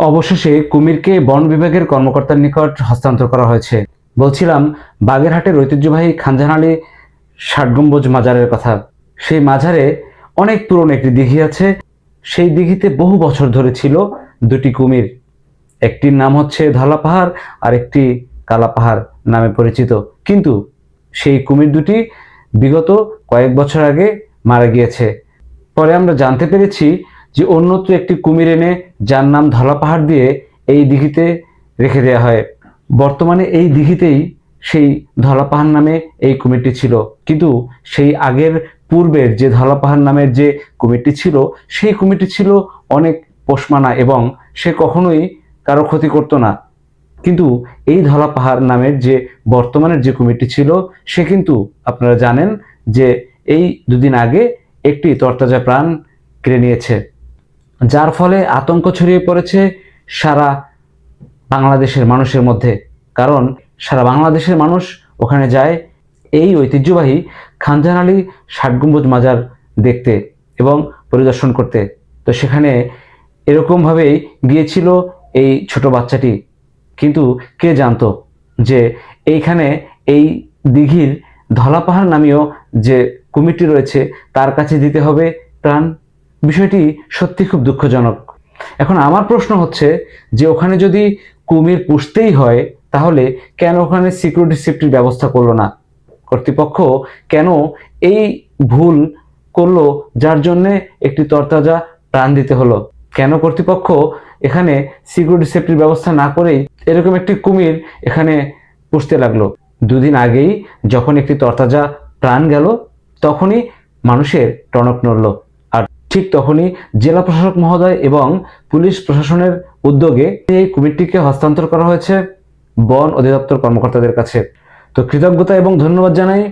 অবশেষে কুমিরকে বন বিভাগের কর্মকর্তার নিকট হস্তান্তর করা হয়েছে। বলছিলাম বাগেরহাটের ঐতিহ্যবাহী খানজাহান ষাট গম্বুজ মাজারের কথা। সেই মাজারে অনেক পুরনো একটি দিঘি আছে। সেই দিঘিতে বহু বছর ধরে ছিল দুটি কুমির। একটির নাম হচ্ছে ধলা পাহাড় আর একটি কালা পাহাড় নামে পরিচিত। কিন্তু সেই কুমির দুটি বিগত কয়েক বছর আগে মারা গিয়েছে। পরে আমরা জানতে পেরেছি যে অন্যত্র একটি কুমির এনে যার নাম ধলা পাহাড় দিয়ে এই দিঘিতে রেখে দেওয়া হয়। বর্তমানে এই দিঘিতেই সেই ধলা পাহাড় নামে এই কুমিরটি ছিল। কিন্তু সেই আগের পূর্বের যে ধলা পাহাড় নামের যে কুমিরটি ছিল, সেই কুমিরটি ছিল অনেক পোষমানা এবং সে কখনোই কারো ক্ষতি করতো না। কিন্তু এই ধলা পাহাড় নামের যে বর্তমানের যে কুমিরটি ছিল, সে কিন্তু আপনারা জানেন যে এই দুদিন আগে একটি তরতাজা প্রাণ কেড়ে নিয়েছে, যার ফলে আতঙ্ক ছড়িয়ে পড়েছে সারা বাংলাদেশের মানুষের মধ্যে। কারণ সারা বাংলাদেশের মানুষ ওখানে যায় এই ঐতিহ্যবাহী খানজাহান ষাট গম্বুজ মাজার দেখতে এবং পরিদর্শন করতে। তো সেখানে এরকমভাবেই গিয়েছিল এই ছোট বাচ্চাটি। কিন্তু কে জানতো যে এইখানে এই দিঘির ধলা পাহাড় নামীয় যে কুমিরটি রয়েছে তার কাছে দিতে হবে প্রাণ। বিষয়টি সত্যি খুব দুঃখজনক। এখন আমার প্রশ্ন হচ্ছে যে ওখানে যদি কুমির পুষতেই হয়, তাহলে কেন ওখানে সিকিউরিটি সেফটির ব্যবস্থা করলো না কর্তৃপক্ষ? কেন এই ভুল করলো যার জন্যে একটি তরতাজা প্রাণ দিতে হলো? কেন কর্তৃপক্ষ এখানে সিকিউরিটি সেফটির ব্যবস্থা না করেই এরকম একটি কুমির এখানে পুষতে লাগলো? দুদিন আগেই যখন একটি তরতাজা প্রাণ গেল, তখনই মানুষের টনক নড়ল। আর ঠিক তখনই জেলা প্রশাসক মহোদয় এবং পুলিশ প্রশাসনের উদ্যোগে এই কুমিরটিকে হস্তান্তর করা হয়েছে বন অধিদপ্তর কর্মকর্তাদের কাছে। তো কৃতজ্ঞতা এবং ধন্যবাদ জানাই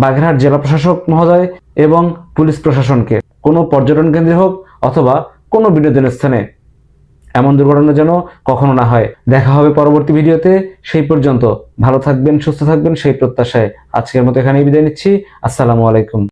বাগেরহাট জেলা প্রশাসক মহোদয় এবং পুলিশ প্রশাসনকে। কোনো পর্যটন কেন্দ্রে হোক অথবা কোনো বিনোদনের স্থানে এমন দুর্ঘটনা যেন কখনো না হয়। দেখা হবে পরবর্তী ভিডিওতে। সেই পর্যন্ত ভালো থাকবেন, সুস্থ থাকবেন সেই প্রত্যাশায় আজকের মতো এখানেই বিদায় নিচ্ছি। আসসালামু আলাইকুম।